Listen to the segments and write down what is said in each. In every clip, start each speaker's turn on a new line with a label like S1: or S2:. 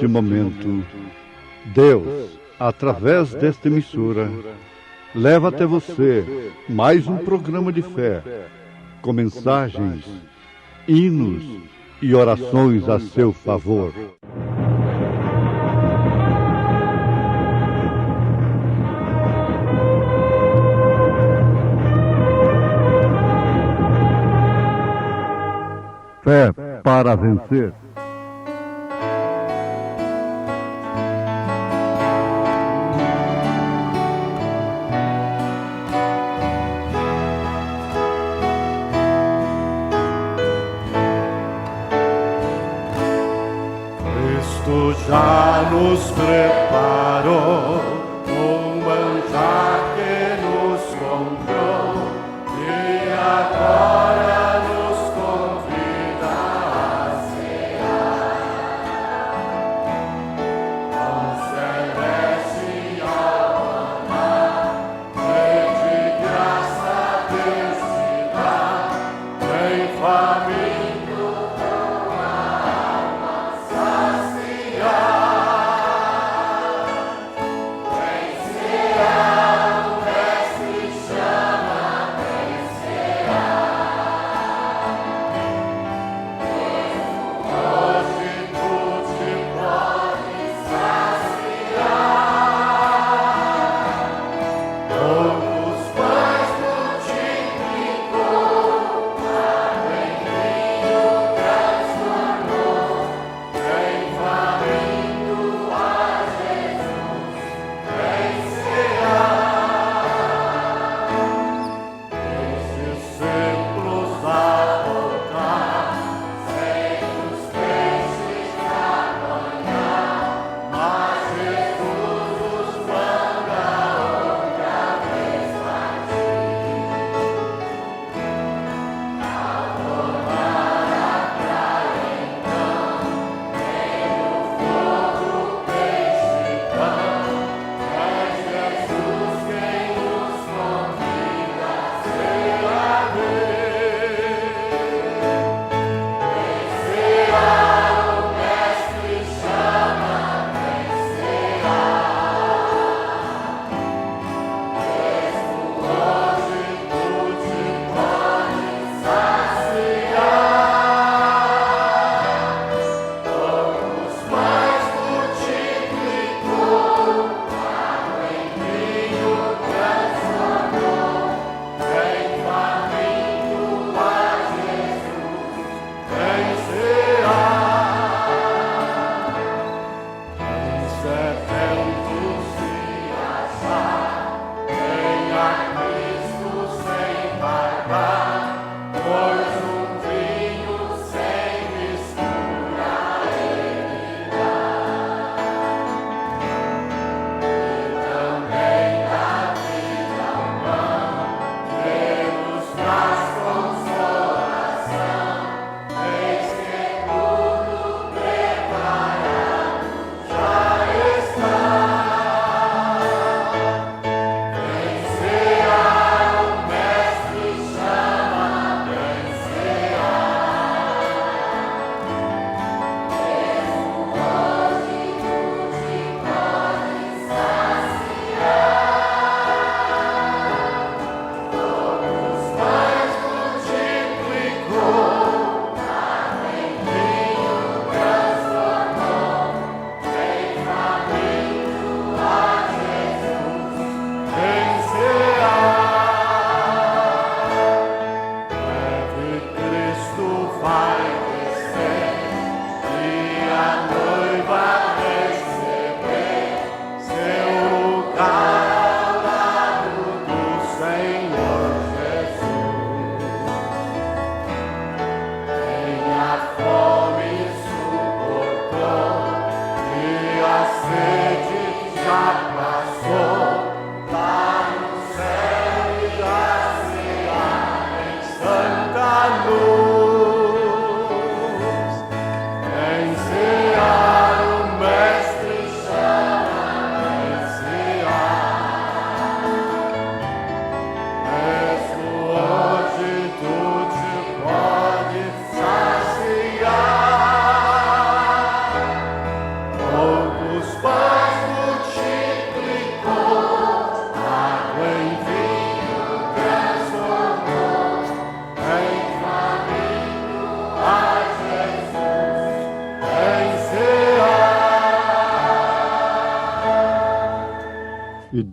S1: neste momento, Deus, através desta emissora, leva até você mais um programa de fé, com mensagens, hinos e orações a seu favor. Fé para vencer.
S2: Cristo já nos preparou um manjar que nos comprou e agora nos convida a cear. Pão celeste e ao maná, de graça Deus te dá, vem faminto com a alma saciar.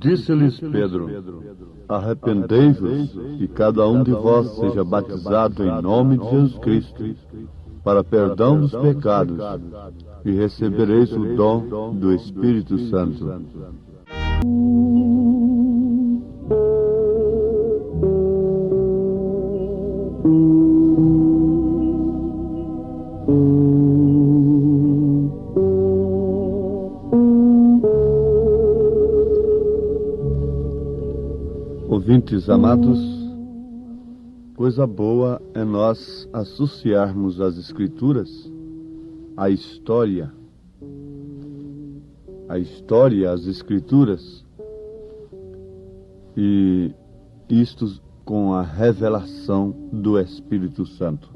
S1: disse-lhes Pedro: arrependei-vos e cada um de vós seja batizado em nome de Jesus Cristo para perdão dos pecados, e recebereis o dom do Espírito Santo. Ouvintes amados, coisa boa é nós associarmos as Escrituras à história. A história, as Escrituras, e isto com a revelação do Espírito Santo.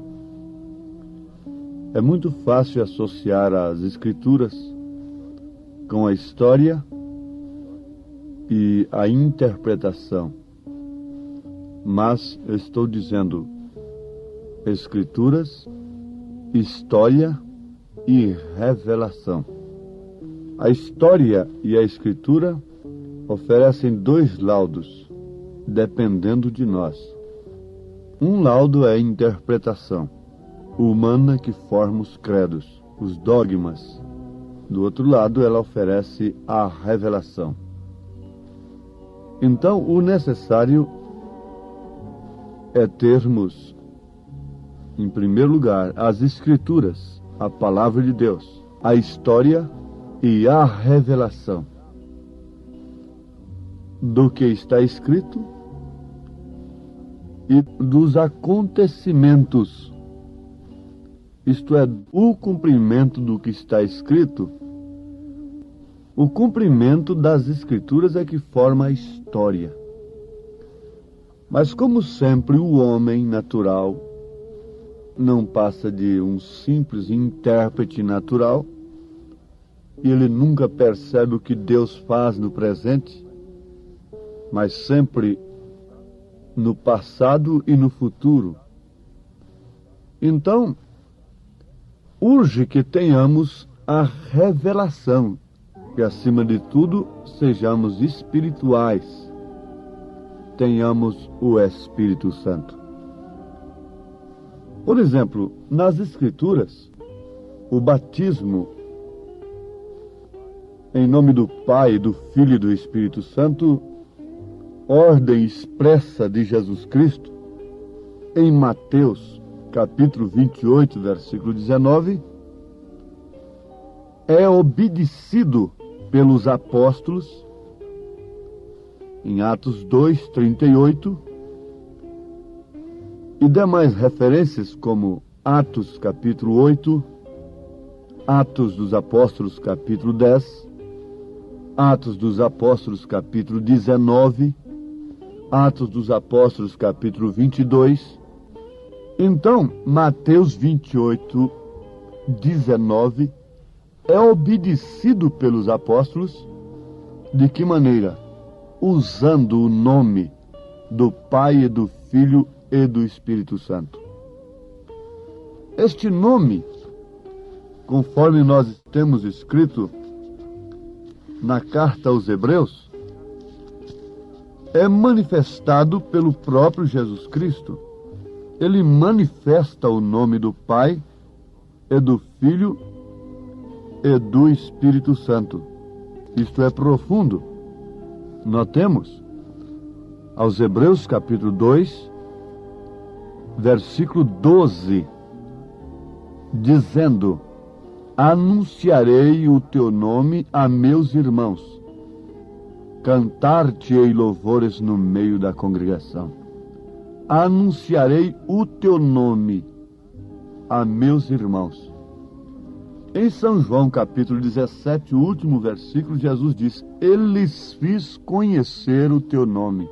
S1: É muito fácil associar as Escrituras com a história e a interpretação. Mas eu estou dizendo Escrituras, história e revelação. A história e a Escritura oferecem dois laudos, dependendo de nós. Um laudo é a interpretação humana que forma os credos, os dogmas. Do outro lado, ela oferece a revelação. Então, o necessário é termos, em primeiro lugar, as Escrituras, a Palavra de Deus, a história e a revelação do que está escrito e dos acontecimentos, isto é, o cumprimento do que está escrito. O cumprimento das Escrituras é que forma a história. Mas, como sempre, o homem natural não passa de um simples intérprete natural, e ele nunca percebe o que Deus faz no presente, mas sempre no passado e no futuro. Então, urge que tenhamos a revelação, que, acima de tudo, sejamos espirituais. Tenhamos o Espírito Santo. Por exemplo, nas Escrituras, o batismo em nome do Pai, do Filho e do Espírito Santo, ordem expressa de Jesus Cristo, em Mateus, capítulo 28, versículo 19, é obedecido pelos apóstolos, em Atos 2, 38, e demais referências como Atos capítulo 8, Atos dos Apóstolos capítulo 10, Atos dos Apóstolos capítulo 19, Atos dos Apóstolos capítulo 22. Então, Mateus 28, 19, é obedecido pelos apóstolos. De que maneira? Usando o nome do Pai e do Filho e do Espírito Santo. Este nome, conforme nós temos escrito na carta aos Hebreus, é manifestado pelo próprio Jesus Cristo. Ele manifesta o nome do Pai e do Filho e do Espírito Santo. Isto é profundo. Notemos, aos Hebreus capítulo 2, versículo 12, dizendo: anunciarei o teu nome a meus irmãos, cantar-te-ei louvores no meio da congregação. Anunciarei o teu nome a meus irmãos. Em São João, capítulo 17, o último versículo, Jesus diz: eu lhes fiz conhecer o teu nome.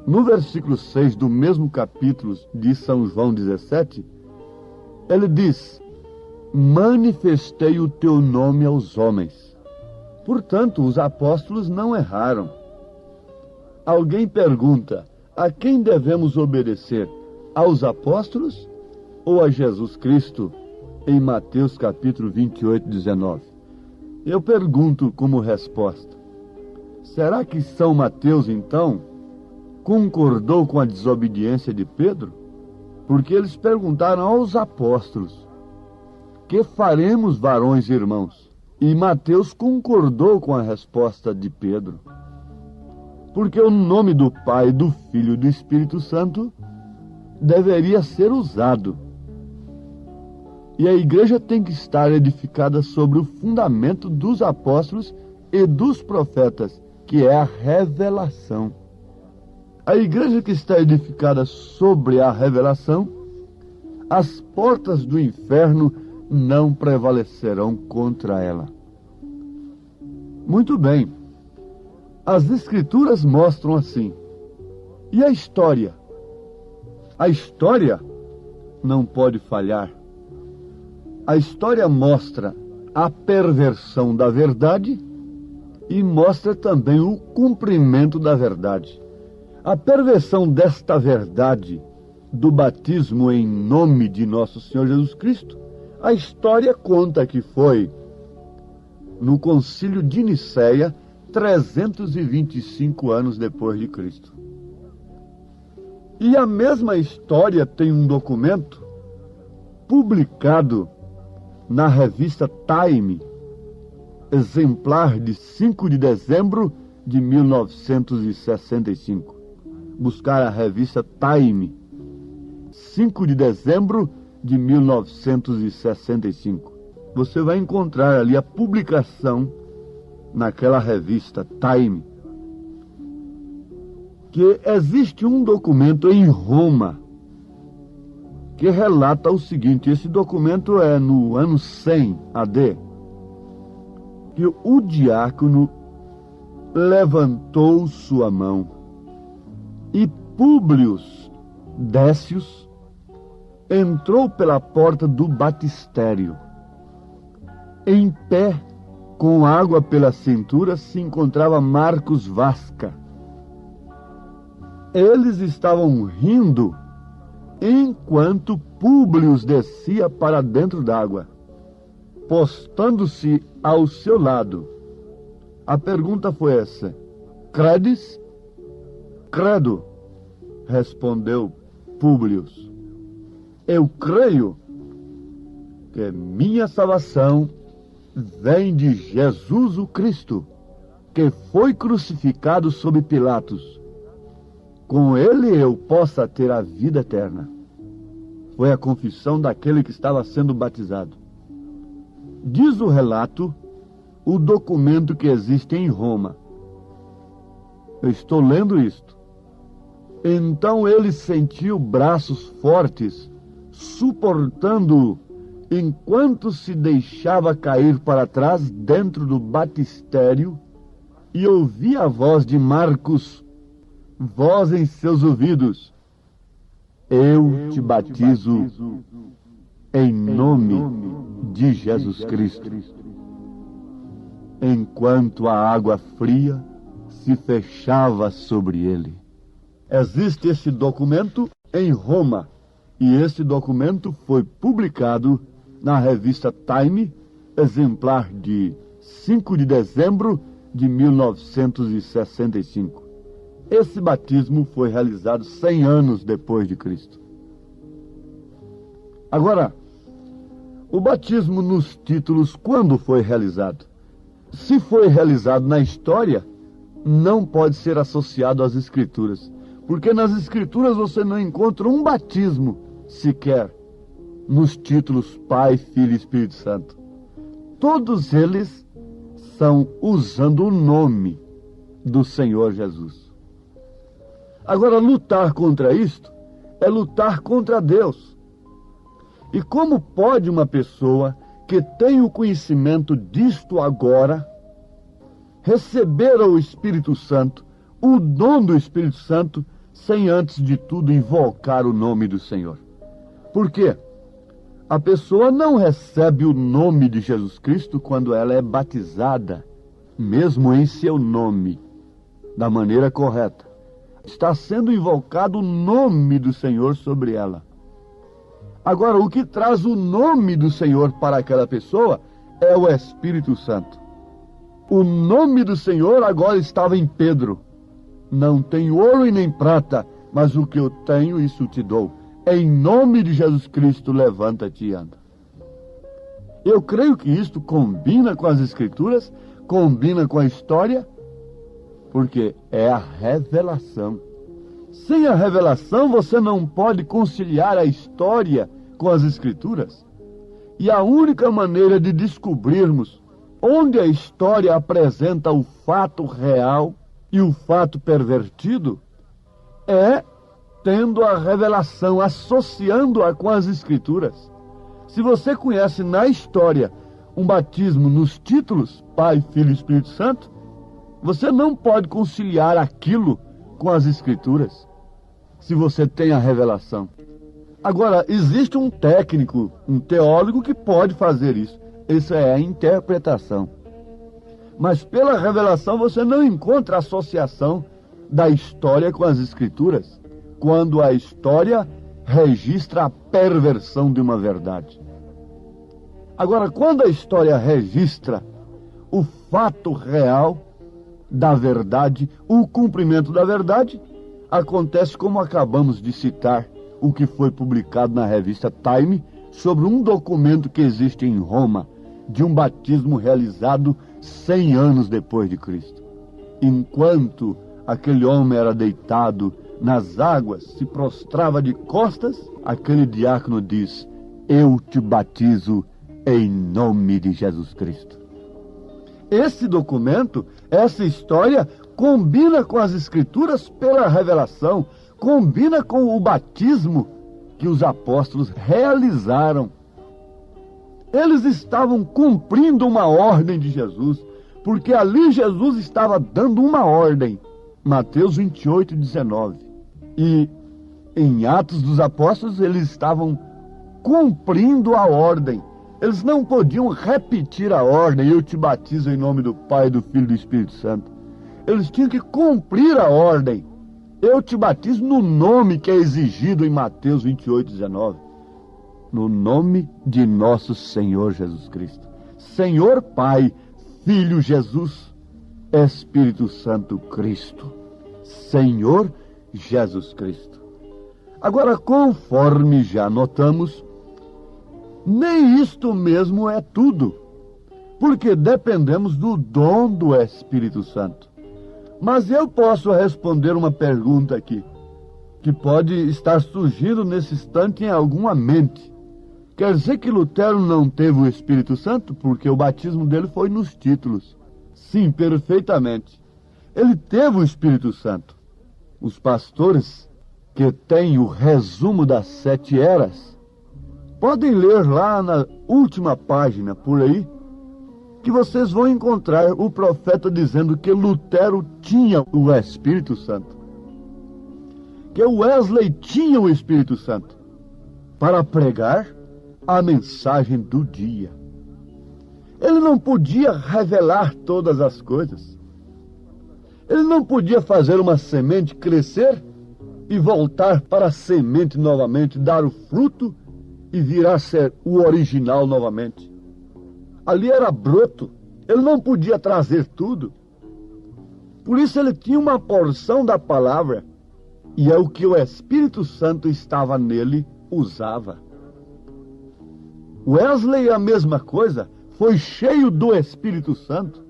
S1: No versículo 6 do mesmo capítulo de São João 17, ele diz: manifestei o teu nome aos homens. Portanto, os apóstolos não erraram. Alguém pergunta: a quem devemos obedecer? Aos apóstolos ou a Jesus Cristo? Em Mateus capítulo 28, 19. Eu pergunto como resposta: Será que São Mateus, então, concordou com a desobediência de Pedro? Porque eles perguntaram aos apóstolos: que faremos, varões e irmãos? E Mateus concordou com a resposta de Pedro. Porque o nome do Pai, do Filho e do Espírito Santo deveria ser usado. E a igreja tem que estar edificada sobre o fundamento dos apóstolos e dos profetas, que é a revelação. A igreja que está edificada sobre a revelação, as portas do inferno não prevalecerão contra ela. Muito bem. As Escrituras mostram assim. E a história? A história não pode falhar. A história mostra a perversão da verdade e mostra também o cumprimento da verdade. A perversão desta verdade do batismo em nome de nosso Senhor Jesus Cristo, a história conta que foi no Concílio de Nicéia, 325 anos depois de Cristo. E a mesma história tem um documento publicado na revista Time, exemplar de 5 de dezembro de 1965. Buscar a revista Time, 5 de dezembro de 1965. Você vai encontrar ali a publicação naquela revista Time, que existe um documento em Roma que relata o seguinte. Esse documento é no ano 100 AD, que o diácono levantou sua mão e Públio Décius entrou pela porta do batistério. Em pé, com água pela cintura, se encontrava Marcos Vasca. Eles estavam rindo enquanto Públio descia para dentro d'água, postando-se ao seu lado. A pergunta foi essa: credes? Credo, respondeu Públio. Eu creio que minha salvação vem de Jesus o Cristo, que foi crucificado sob Pilatos. Com ele eu possa ter a vida eterna. Foi a confissão daquele que estava sendo batizado. Diz o relato, o documento que existe em Roma. Eu estou lendo isto. Então ele sentiu braços fortes, suportando-o, enquanto se deixava cair para trás dentro do batistério, e ouvia a voz de Marcos, voz em seus ouvidos: eu te batizo em nome de Jesus Cristo. Enquanto a água fria se fechava sobre ele. Existe esse documento em Roma, e esse documento foi publicado na revista Time, exemplar de 5 de dezembro de 1965. Esse batismo foi realizado 100 anos depois de Cristo. Agora, o batismo nos títulos, quando foi realizado? Se foi realizado na história, não pode ser associado às Escrituras, porque nas Escrituras você não encontra um batismo sequer nos títulos Pai, Filho e Espírito Santo. Todos eles são usando o nome do Senhor Jesus. Agora, lutar contra isto é lutar contra Deus. E como pode uma pessoa que tem o conhecimento disto agora receber o Espírito Santo, o dom do Espírito Santo, sem antes de tudo invocar o nome do Senhor? Por quê? A pessoa não recebe o nome de Jesus Cristo quando ela é batizada, mesmo em seu nome, da maneira correta. Está sendo invocado o nome do Senhor sobre ela. Agora, o que traz o nome do Senhor para aquela pessoa é o Espírito Santo.
S3: O nome do Senhor agora estava em Pedro. Não tenho ouro e nem prata, mas o que eu tenho, isso te dou. Em nome de Jesus Cristo, levanta-te e anda. Eu creio que isto combina com as Escrituras, combina com a história, porque é a revelação. Sem a revelação, você não pode conciliar a história com as Escrituras. E a única maneira de descobrirmos onde a história apresenta o fato real e o fato pervertido é tendo a revelação, associando-a com as Escrituras. Se você conhece na história um batismo nos títulos, Pai, Filho e Espírito Santo, você não pode conciliar aquilo com as Escrituras, se você tem a revelação. Agora, existe um técnico, um teólogo que pode fazer isso. Isso é a interpretação. Mas pela revelação você não encontra associação da história com as Escrituras, quando a história registra a perversão de uma verdade. Agora, quando a história registra o fato real da verdade, o cumprimento da verdade, acontece como acabamos de citar, o que foi publicado na revista Time, sobre um documento que existe em Roma, de um batismo realizado 100 anos depois de Cristo. Enquanto aquele homem era deitado nas águas, se prostrava de costas, aquele diácono diz: eu te batizo em nome de Jesus Cristo. Esse documento, essa história, combina com as Escrituras pela revelação, combina com o batismo que os apóstolos realizaram. Eles estavam cumprindo uma ordem de Jesus, porque ali Jesus estava dando uma ordem. Mateus 28, 19. E em Atos dos Apóstolos eles estavam cumprindo a ordem. Eles não podiam repetir a ordem: eu te batizo em nome do Pai, do Filho e do Espírito Santo. Eles tinham que cumprir a ordem. Eu te batizo no nome que é exigido em Mateus 28, 19. No nome de nosso Senhor Jesus Cristo. Senhor Pai, Filho Jesus, Espírito Santo Cristo. Senhor Jesus Cristo. Agora, conforme já notamos, nem isto mesmo é tudo, porque dependemos do dom do Espírito Santo. Mas eu posso responder uma pergunta aqui, que pode estar surgindo nesse instante em alguma mente. Quer dizer que Lutero não teve o Espírito Santo porque o batismo dele foi nos títulos? Sim, perfeitamente. Ele teve o Espírito Santo. Os pastores que têm o resumo das 7 eras podem ler lá na última página, por aí, que vocês vão encontrar o profeta dizendo que Lutero tinha o Espírito Santo, que Wesley tinha o Espírito Santo para pregar a mensagem do dia. Ele não podia revelar todas as coisas. Ele não podia fazer uma semente crescer e voltar para a semente novamente, dar o fruto e virar a ser o original novamente. Ali era broto. Ele não podia trazer tudo. Por isso ele tinha uma porção da palavra, e é o que o Espírito Santo estava nele, usava. Wesley, a mesma coisa, foi cheio do Espírito Santo.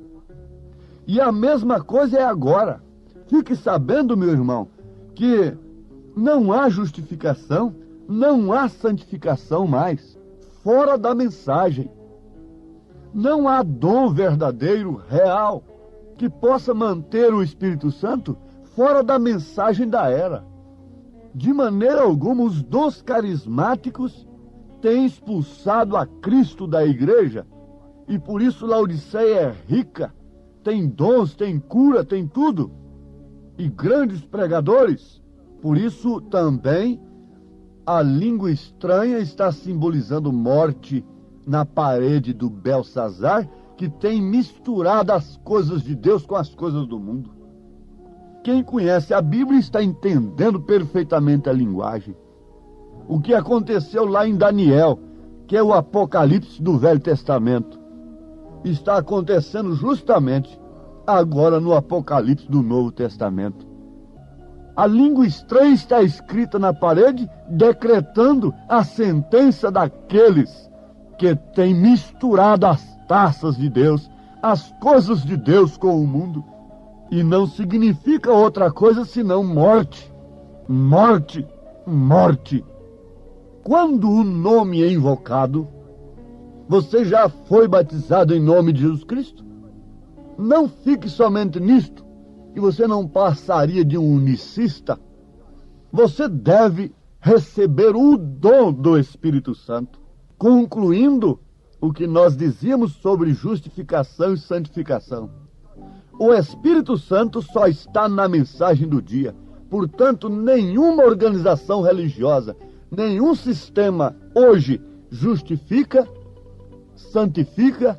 S3: E a mesma coisa é agora. Fique sabendo, meu irmão, que não há justificação, não há santificação mais fora da mensagem. Não há dom verdadeiro, real, que possa manter o Espírito Santo fora da mensagem da era. De maneira alguma, os dons carismáticos têm expulsado a Cristo da igreja, e por isso Laodiceia é rica, tem dons, tem cura, tem tudo, e grandes pregadores. Por isso também a língua estranha está simbolizando morte na parede do Belsazar, que tem misturado as coisas de Deus com as coisas do mundo. Quem conhece a Bíblia está entendendo perfeitamente a linguagem. O que aconteceu lá em Daniel, que é o Apocalipse do Velho Testamento, está acontecendo justamente agora no Apocalipse do Novo Testamento. A língua estranha está escrita na parede, decretando a sentença daqueles que têm misturado as taças de Deus, as coisas de Deus com o mundo. E não significa outra coisa senão morte, morte, morte. Quando o nome é invocado, você já foi batizado em nome de Jesus Cristo? Não fique somente nisto, que você não passaria de um unicista. Você deve receber o dom do Espírito Santo, concluindo o que nós dizíamos sobre justificação e santificação. O Espírito Santo só está na mensagem do dia. Portanto, nenhuma organização religiosa, nenhum sistema hoje justifica, santifica,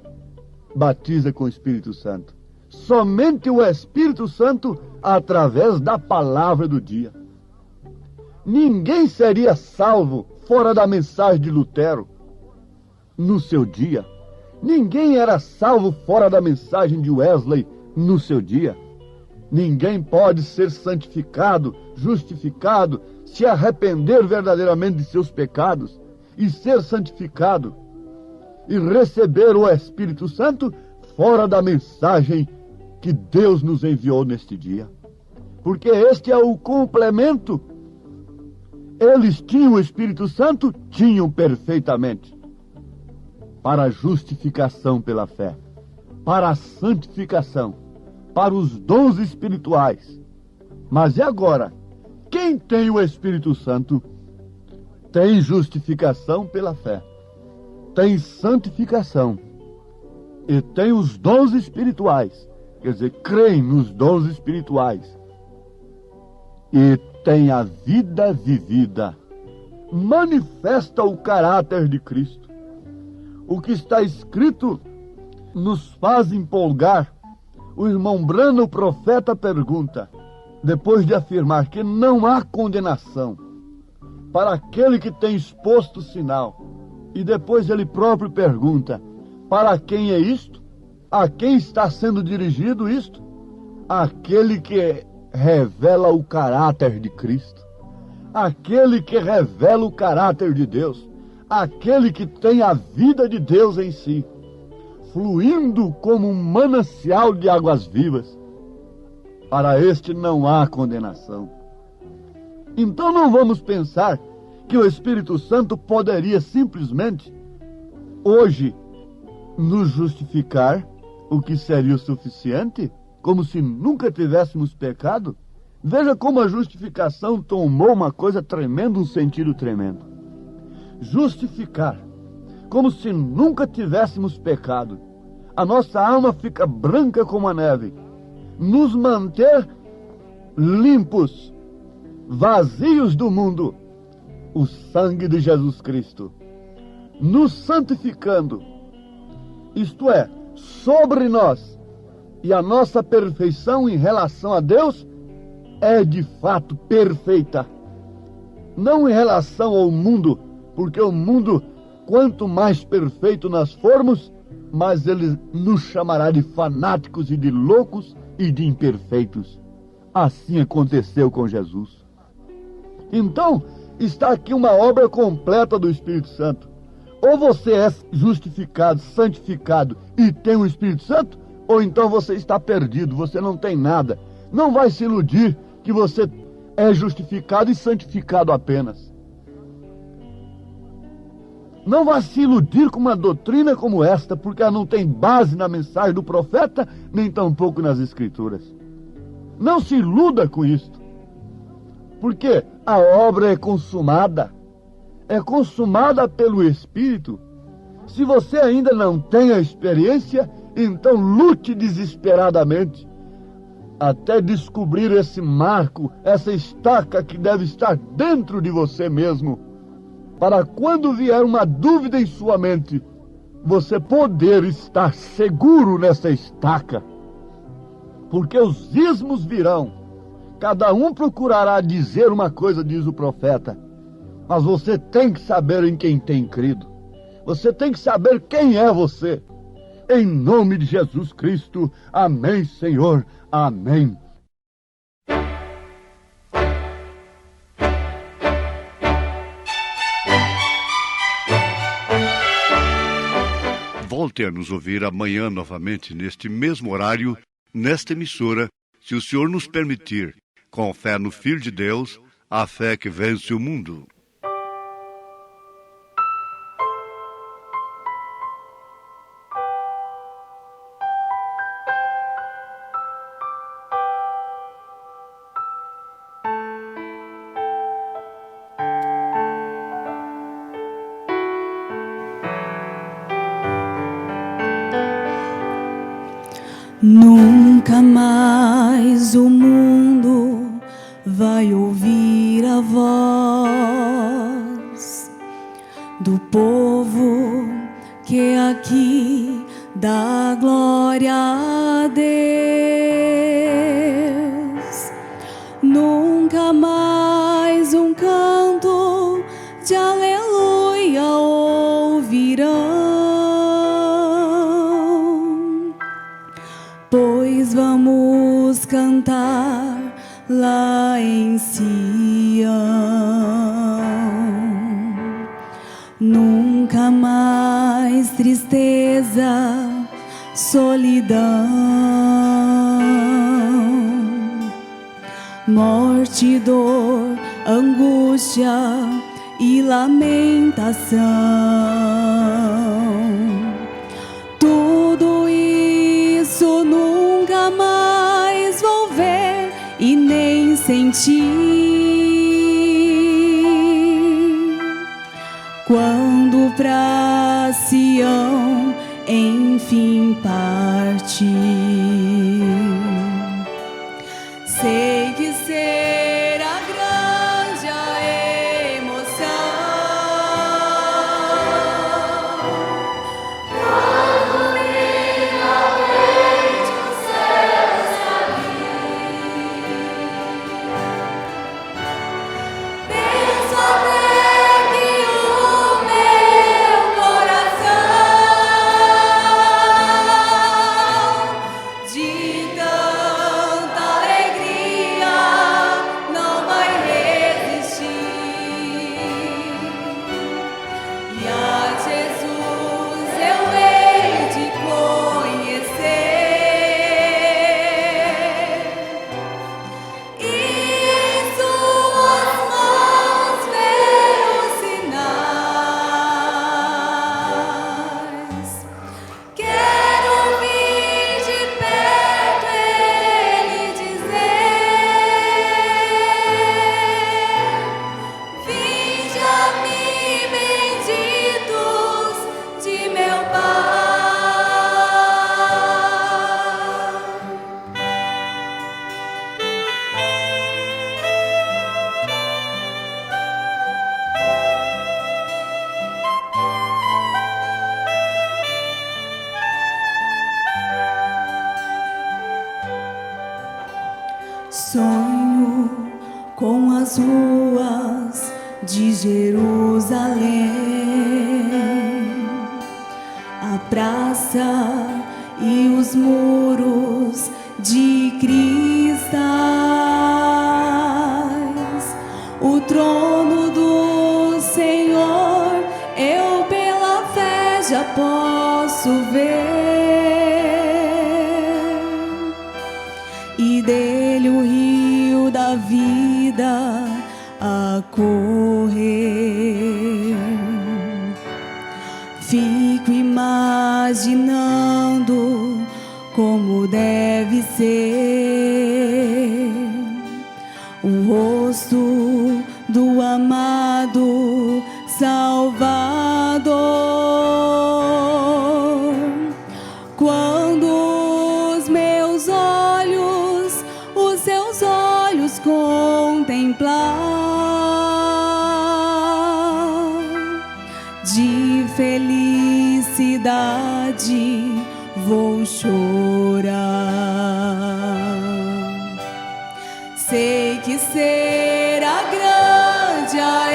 S3: batiza com o Espírito Santo. Somente o Espírito Santo através da palavra do dia. Ninguém seria salvo fora da mensagem de Lutero no seu dia. Ninguém era salvo fora da mensagem de Wesley no seu dia. Ninguém pode ser santificado, justificado, se arrepender verdadeiramente de seus pecados e ser santificado e receber o Espírito Santo fora da mensagem que Deus nos enviou neste dia. Porque este é o complemento. Eles tinham o Espírito Santo? Tinham perfeitamente. Para a justificação pela fé, para a santificação, para os dons espirituais. Mas e agora? Quem tem o Espírito Santo tem justificação pela fé, tem santificação e tem os dons espirituais. Quer dizer, creem nos dons espirituais e tem a vida vivida. Manifesta o caráter de Cristo. O que está escrito nos faz empolgar. O irmão Branham, o profeta, pergunta, depois de afirmar que não há condenação para aquele que tem exposto o sinal, e depois ele próprio pergunta, para quem é isto? A quem está sendo dirigido isto? Aquele que revela o caráter de Cristo, aquele que revela o caráter de Deus, aquele que tem a vida de Deus em si, fluindo como um manancial de águas vivas. Para este não há condenação. Então não vamos pensar que o Espírito Santo poderia simplesmente, hoje, nos justificar, o que seria o suficiente, como se nunca tivéssemos pecado. Veja como a justificação tomou uma coisa tremenda, um sentido tremendo. Justificar, como se nunca tivéssemos pecado. A nossa alma fica branca como a neve. Nos manter limpos, vazios do mundo. O sangue de Jesus Cristo. Nos santificando. Isto é, sobre nós. E a nossa perfeição em relação a Deus é de fato perfeita. Não em relação ao mundo, porque o mundo, quanto mais perfeito nós formos, mais ele nos chamará de fanáticos e de loucos e de imperfeitos. Assim aconteceu com Jesus. Então, está aqui uma obra completa do Espírito Santo. Ou você é justificado, santificado e tem o Espírito Santo, ou então você está perdido, você não tem nada. Não vai se iludir que você é justificado e santificado apenas. Não vá se iludir com uma doutrina como esta, porque ela não tem base na mensagem do profeta, nem tampouco nas Escrituras. Não se iluda com isto, porque a obra é consumada pelo Espírito. Se você ainda não tem a experiência, então lute desesperadamente, até descobrir esse marco, essa estaca que deve estar dentro de você mesmo, para quando vier uma dúvida em sua mente, você poder estar seguro nessa estaca. Porque os ismos virão, cada um procurará dizer uma coisa, diz o profeta, mas você tem que saber em quem tem crido. Você tem que saber quem é você. em nome de Jesus Cristo. Amém, Senhor. Amém.
S1: Volte a nos ouvir amanhã novamente, neste mesmo horário, nesta emissora, se o Senhor nos permitir, com fé no Filho de Deus, a fé que vence o mundo.
S4: Nunca mais o mundo vai ouvir a voz do povo que aqui dá glória a Deus. Nunca mais um canto de aleluia ouvirão. Pois vamos cantar lá em Sião. Nunca mais tristeza, solidão, morte, dor, angústia e lamentação. Tudo isso nunca mais vou ver e nem sentir. Quando pra Sião enfim partir, sei que será grande a emoção. Sonho com as ruas de Jerusalém, a praça e os muros de cristais, o trono do Senhor eu pela fé já posso ver, e dele o rio da vida a correr. Fico imaginando como deve ser o rosto do amado Salvador, quando os meus olhos, os seus olhos contemplar, de felicidade vou chorar. Sei que será grande a